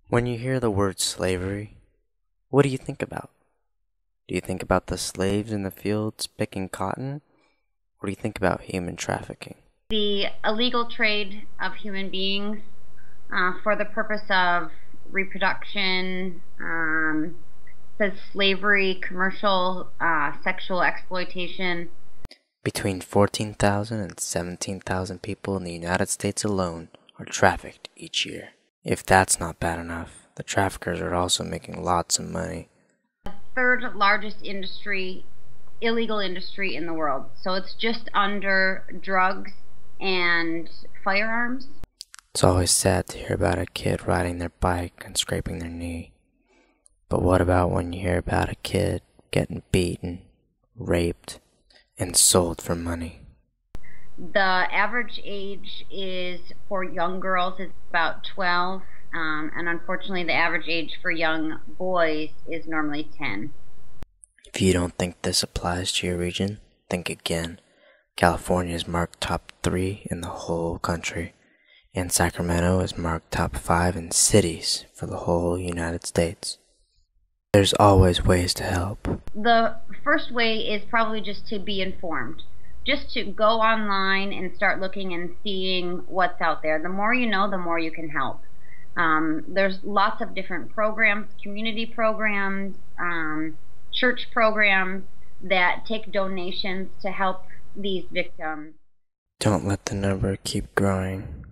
When you hear the word slavery, what do you think about? Do you think about the slaves in the fields picking cotton, or do you think about human trafficking? The illegal trade of human beings for the purpose of reproduction, says slavery, commercial sexual exploitation. Between 14,000 and 17,000 people in the United States alone are trafficked each year. If that's not bad enough, the traffickers are also making lots of money. The third largest industry, illegal industry in the world. So it's just under drugs and firearms. It's always sad to hear about a kid riding their bike and scraping their knee. But what about when you hear about a kid getting beaten, raped, and sold for money? The average age is for young girls is about 12, and unfortunately the average age for young boys is normally 10. If you don't think this applies to your region, think again. California is marked top 3 in the whole country, and Sacramento is marked top 5 in cities for the whole United States. There's always ways to help. The first way is probably just to be informed. Just to go online and start looking and seeing what's out there. The more you know, the more you can help. There's lots of different programs, community programs, church programs that take donations to help these victims. Don't let the number keep growing.